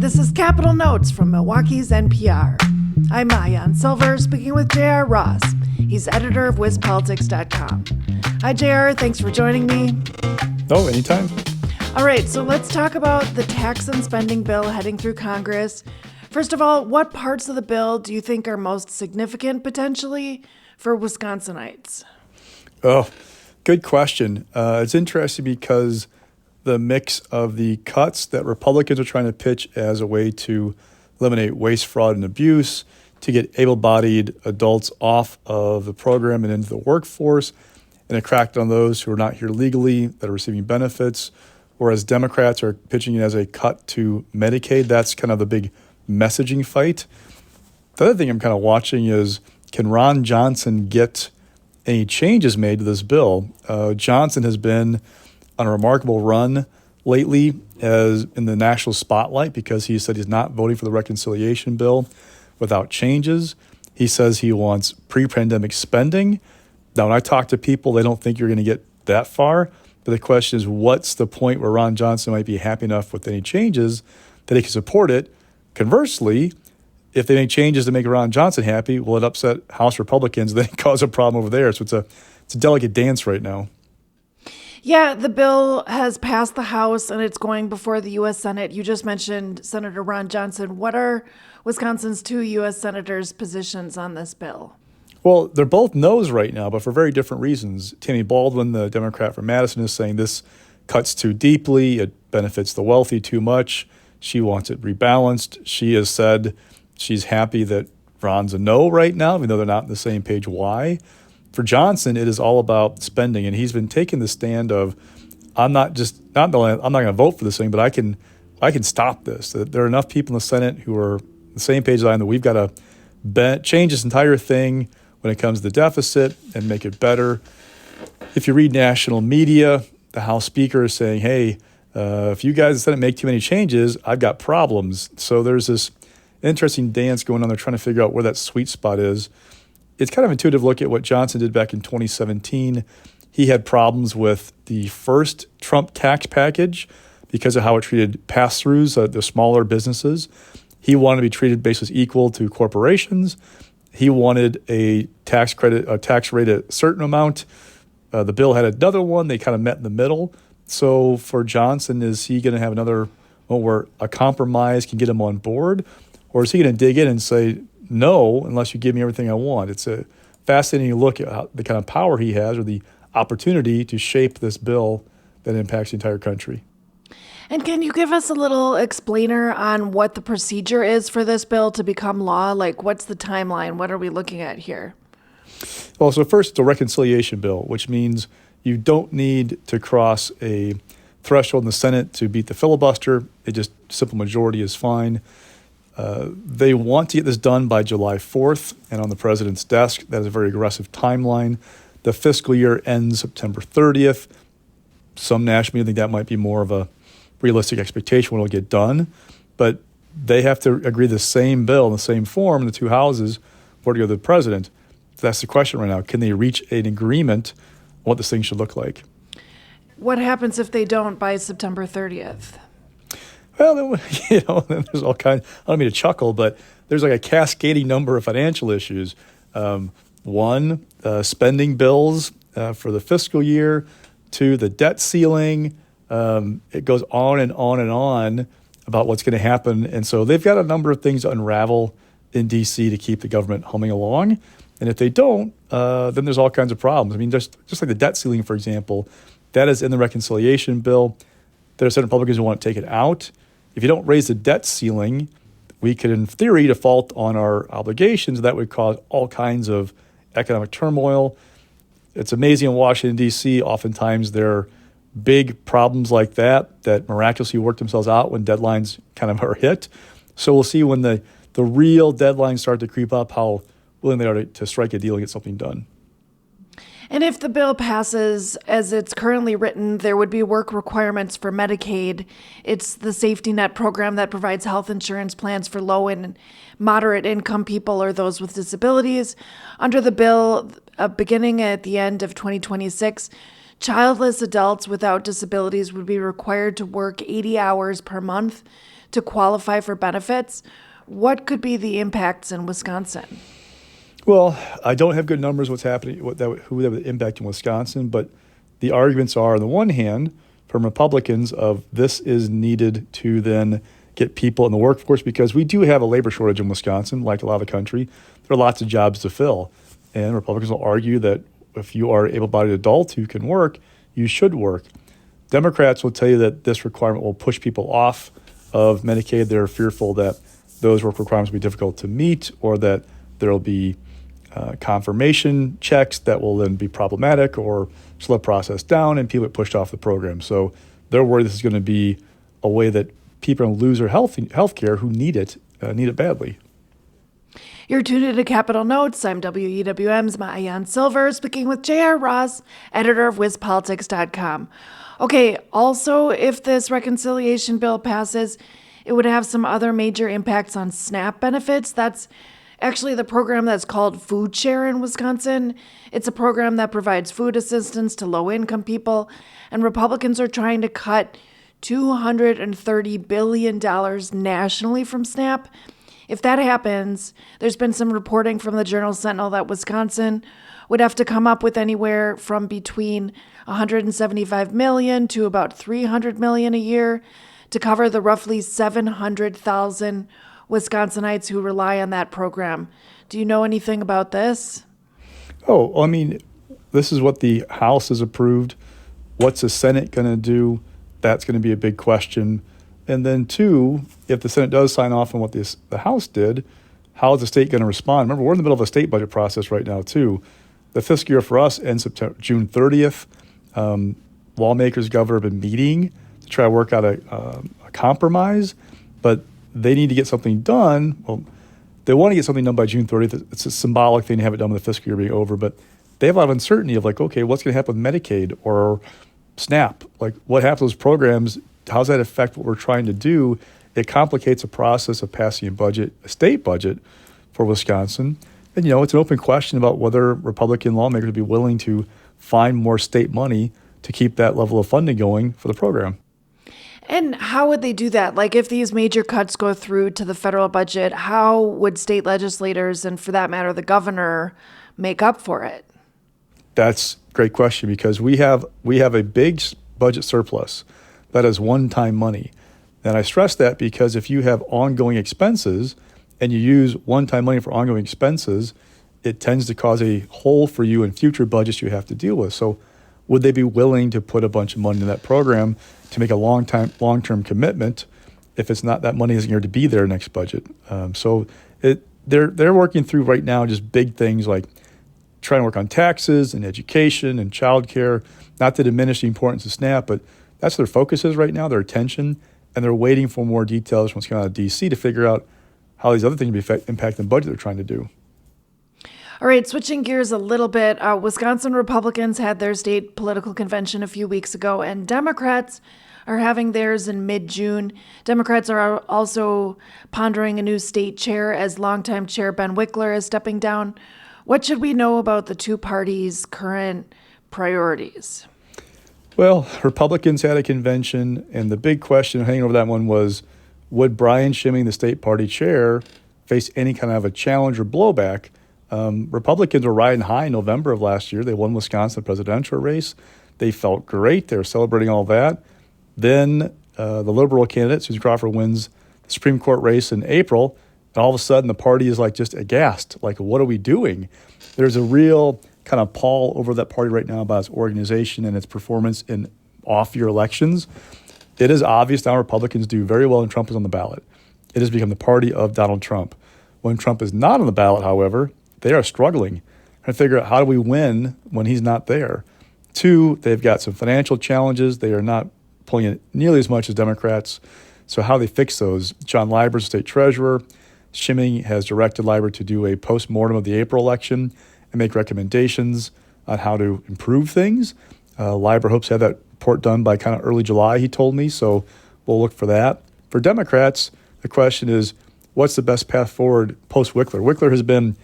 This is Capital Notes from Milwaukee's NPR. I'm Maayan Silver, speaking with J.R. Ross. He's editor of WizPolitics.com. Hi, J.R. Thanks for joining me. Oh, anytime. All right, so let's talk about the tax and spending bill heading through Congress. First of all, what parts of the bill do you think are most significant potentially for Wisconsinites? Oh, good question. It's interesting because the mix of the cuts that Republicans are trying to pitch as a way to eliminate waste, fraud, and abuse, to get able-bodied adults off of the program and into the workforce, and a crackdown on those who are not here legally that are receiving benefits, whereas Democrats are pitching it as a cut to Medicaid. That's kind of the big messaging fight. The other thing I'm kind of watching is, can Ron Johnson get any changes made to this bill? Johnson has been on a remarkable run lately as in the national spotlight because he said he's not voting for the reconciliation bill without changes. He says he wants pre-pandemic spending. Now, when I talk to people, they don't think you're going to get that far. But the question is, what's the point where Ron Johnson might be happy enough with any changes that he can support it? Conversely, if they make changes to make Ron Johnson happy, will it upset House Republicans? Then it cause a problem over there. So it's a delicate dance right now. Yeah, the bill has passed the House and it's going before the U.S. Senate. You just mentioned Senator Ron Johnson. What are Wisconsin's two U.S. senators' positions on this bill? Well, they're both no's right now, but for very different reasons. Tammy Baldwin, the Democrat from Madison, is saying this cuts too deeply. It benefits the wealthy too much. She wants it rebalanced. She has said she's happy that Ron's a no right now, even though they're not on the same page. Why? For Johnson, it is all about spending, and he's been taking the stand of, I'm not going to vote for this thing, but I can stop this. There are enough people in the Senate who are on the same page as I am that we've got to change this entire thing when it comes to the deficit and make it better. If you read national media, the House Speaker is saying, hey, if you guys in the Senate make too many changes, I've got problems. So there's this interesting dance going on there trying to figure out where that sweet spot is. It's kind of intuitive look at what Johnson did back in 2017. He had problems with the first Trump tax package because of how it treated pass-throughs, the smaller businesses. He wanted to be treated basically equal to corporations. He wanted a tax rate at a certain amount. The bill had another one. They kind of met in the middle. So for Johnson, is he going to have another one where a compromise can get him on board? Or is he going to dig in and say, no, unless you give me everything I want? It's a fascinating look at the kind of power he has or the opportunity to shape this bill that impacts the entire country. And can you give us a little explainer on what the procedure is for this bill to become law? Like, what's the timeline? What are we looking at here? Well, so first, it's a reconciliation bill, which means you don't need to cross a threshold in the Senate to beat the filibuster. Just simple majority is fine. They want to get this done by July 4th, and on the president's desk, that is a very aggressive timeline. The fiscal year ends September 30th. Some national media think that might be more of a realistic expectation when it'll get done, but they have to agree the same bill in the same form in the two houses before to go to the president. So that's the question right now. Can they reach an agreement on what this thing should look like? What happens if they don't by September 30th? Well, then there's all kinds. I don't mean to chuckle, but there's like a cascading number of financial issues. One, spending bills for the fiscal year. Two, the debt ceiling. It goes on and on and on about what's going to happen. And so they've got a number of things to unravel in D.C. to keep the government humming along. And if they don't, then there's all kinds of problems. I mean, just like the debt ceiling, for example, that is in the reconciliation bill. There are certain Republicans who want to take it out. If you don't raise the debt ceiling, we could, in theory, default on our obligations. That would cause all kinds of economic turmoil. It's amazing in Washington, D.C., oftentimes there are big problems like that miraculously work themselves out when deadlines kind of are hit. So we'll see when the real deadlines start to creep up, how willing they are to strike a deal and get something done. And if the bill passes as it's currently written, there would be work requirements for Medicaid. It's the safety net program that provides health insurance plans for low and moderate income people or those with disabilities. Under the bill, beginning at the end of 2026, childless adults without disabilities would be required to work 80 hours per month to qualify for benefits. What could be the impacts in Wisconsin? Well, I don't have good numbers what's happening, who that would impact in Wisconsin, but the arguments are, on the one hand, from Republicans of this is needed to then get people in the workforce because we do have a labor shortage in Wisconsin, like a lot of the country. There are lots of jobs to fill. And Republicans will argue that if you are an able-bodied adult who can work, you should work. Democrats will tell you that this requirement will push people off of Medicaid. They're fearful that those work requirements will be difficult to meet or that there will be confirmation checks that will then be problematic or slow the process down and people get pushed off the program. So they're worried this is going to be a way that people are going to lose their health care who need it badly. You're tuned into Capitol Notes. I'm WEWM's Maayan Silver, speaking with J.R. Ross, editor of WisPolitics.com. Okay, also, if this reconciliation bill passes, it would have some other major impacts on SNAP benefits. That's actually the program that's called Food Share in Wisconsin. It's a program that provides food assistance to low-income people, and Republicans are trying to cut $230 billion nationally from SNAP. If that happens, there's been some reporting from the Journal-Sentinel that Wisconsin would have to come up with anywhere from between $175 million to about $300 million a year to cover the roughly 700,000 Wisconsinites who rely on that program. Do you know anything about this? Oh, I mean, this is what the House has approved. What's the Senate going to do? That's going to be a big question. And then, two, if the Senate does sign off on what the House did, how is the state going to respond? Remember, we're in the middle of a state budget process right now, too. The fiscal year for us ends June 30th. Lawmakers, governor, have been meeting to try to work out a compromise, but they need to get something done. Well, they want to get something done by June 30th. It's a symbolic thing to have it done with the fiscal year being over, but they have a lot of uncertainty of like, okay, what's going to happen with Medicaid or SNAP? Like, what happens to those programs? How does that affect what we're trying to do? It complicates the process of passing a state budget for Wisconsin. And, it's an open question about whether Republican lawmakers would be willing to find more state money to keep that level of funding going for the program. And how would they do that? Like, if these major cuts go through to the federal budget, how would state legislators, and for that matter, the governor, make up for it? That's a great question because we have a big budget surplus that is one-time money. And I stress that because if you have ongoing expenses and you use one-time money for ongoing expenses, it tends to cause a hole for you in future budgets you have to deal with. So would they be willing to put a bunch of money in that program to make a long-term commitment if it's not that money isn't going to be there next budget? They're working through right now just big things like trying to work on taxes and education and childcare, not to diminish the importance of SNAP, but that's their focus is right now, their attention, and they're waiting for more details from what's going on in D.C. to figure out how these other things will impact the budget they're trying to do. All right, switching gears a little bit, Wisconsin Republicans had their state political convention a few weeks ago, and Democrats are having theirs in mid-June. Democrats are also pondering a new state chair as longtime chair Ben Wickler is stepping down. What should we know about the two parties' current priorities? Well, Republicans had a convention, and the big question hanging over that one was, would Brian Schimming, the state party chair, face any kind of a challenge or blowback? Republicans were riding high in November of last year. They won Wisconsin presidential race. They felt great. They were celebrating all that. Then the liberal candidate, Susan Crawford, wins the Supreme Court race in April, and all of a sudden the party is like just aghast. Like, what are we doing? There's a real kind of pall over that party right now about its organization and its performance in off-year elections. It is obvious now Republicans do very well when Trump is on the ballot. It has become the party of Donald Trump. When Trump is not on the ballot, however, they are struggling to figure out how do we win when he's not there. Two, they've got some financial challenges. They are not pulling in nearly as much as Democrats. So how do they fix those? John Liber, state treasurer. Schimming has directed Liber to do a post-mortem of the April election and make recommendations on how to improve things. Liber hopes to have that report done by kind of early July, he told me, so we'll look for that. For Democrats, the question is, what's the best path forward post-Wickler? Wickler has been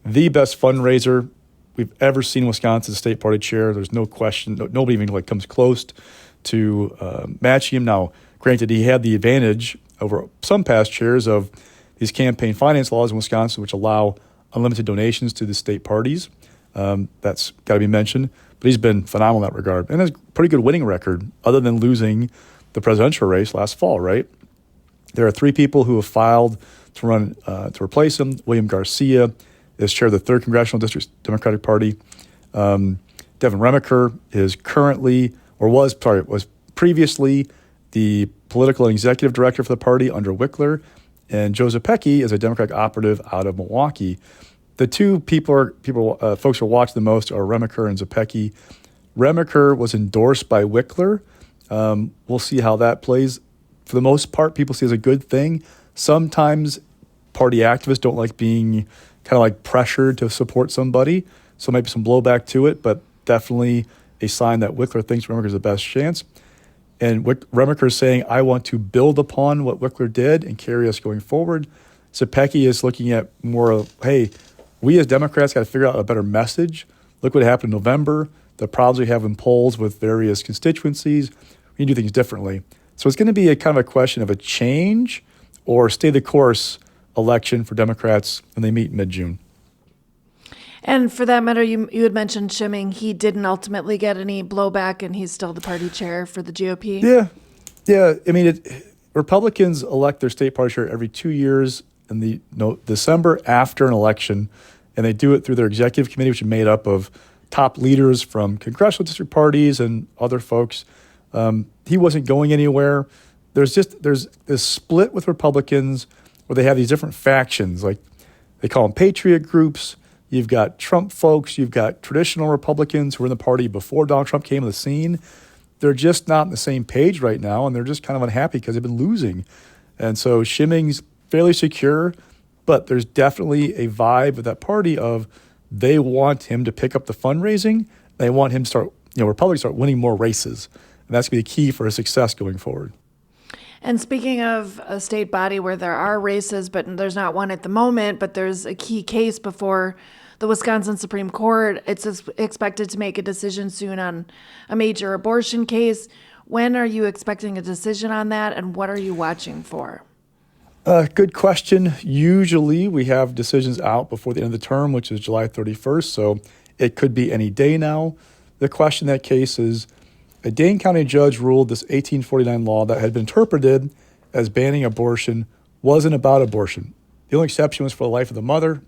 the best fundraiser we've ever seen Wisconsin state party chair. There's no question. Nobody even comes close to matching him. Now, granted, he had the advantage over some past years of these campaign finance laws in Wisconsin, which allow unlimited donations to the state parties. That's got to be mentioned. But he's been phenomenal in that regard and has a pretty good winning record other than losing the presidential race last fall, right? There are 3 people who have filed to run to replace him. William Garcia is chair of the 3rd Congressional District Democratic Party. Devin Remaker is was previously the political and executive director for the party under Wickler. And Joe Zepecki is a Democratic operative out of Milwaukee. The 2 folks who are watching the most are Remaker and Zepecki. Remaker was endorsed by Wickler. We'll see how that plays. For the most part, people see it as a good thing. Sometimes party activists don't like being kind of like pressured to support somebody, so maybe some blowback to it, but definitely a sign that Wickler thinks Remaker is the best chance. And Remaker is saying, I want to build upon what Wickler did and carry us going forward. Zepecki is looking at more of, hey, we as Democrats got to figure out a better message. Look what happened in November, the problems we have in polls with various constituencies. We need to do things differently. So it's going to be a kind of a question of a change or stay the course election for Democrats when they meet mid-June. And for that matter, you had mentioned Schimming. He didn't ultimately get any blowback, and he's still the party chair for the GOP. Yeah. I mean, Republicans elect their state party chair every 2 years in December after an election, and they do it through their executive committee, which is made up of top leaders from congressional district parties and other folks. He wasn't going anywhere. There's this split with Republicans where they have these different factions, like they call them patriot groups. You've got Trump folks. You've got traditional Republicans who were in the party before Donald Trump came on the scene. They're just not on the same page right now, and they're just kind of unhappy because they've been losing. And so Schimming's fairly secure, but there's definitely a vibe of that party of they want him to pick up the fundraising. They want him to start, Republicans start winning more races. And that's going to be the key for his success going forward. And speaking of a state body where there are races, but there's not one at the moment, but there's a key case before the Wisconsin Supreme Court. It's expected to make a decision soon on a major abortion case. When are you expecting a decision on that, and what are you watching for? Good question. Usually we have decisions out before the end of the term, which is July 31st, so it could be any day now. The question in that case is, a Dane County judge ruled this 1849 law that had been interpreted as banning abortion wasn't about abortion. The only exception was for the life of the mother.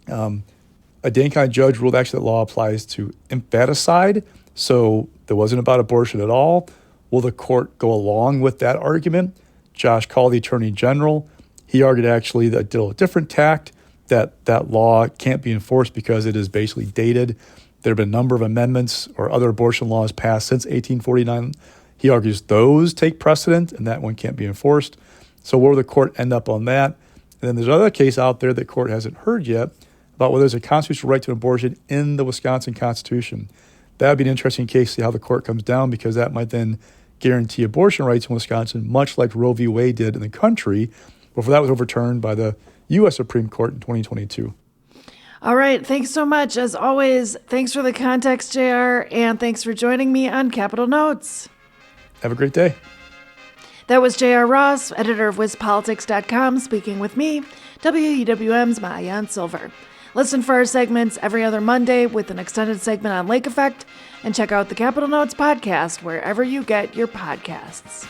A Dane County judge ruled actually that law applies to infanticide, so that wasn't about abortion at all. Will the court go along with that argument? Josh Call, the Attorney General, he argued actually that did a different tact, that law can't be enforced because it is basically dated. There have been a number of amendments or other abortion laws passed since 1849. He argues those take precedent and that one can't be enforced. So where will the court end up on that? And then there's another case out there that court hasn't heard yet about whether there's a constitutional right to an abortion in the Wisconsin Constitution. That would be an interesting case to see how the court comes down, because that might then guarantee abortion rights in Wisconsin, much like Roe v. Wade did in the country before that was overturned by the U.S. Supreme Court in 2022. All right. Thanks so much. As always, thanks for the context, JR, and thanks for joining me on Capitol Notes. Have a great day. That was JR Ross, editor of WisPolitics.com, speaking with me, WEWM's Maayan Silver. Listen for our segments every other Monday with an extended segment on Lake Effect, and check out the Capitol Notes podcast wherever you get your podcasts.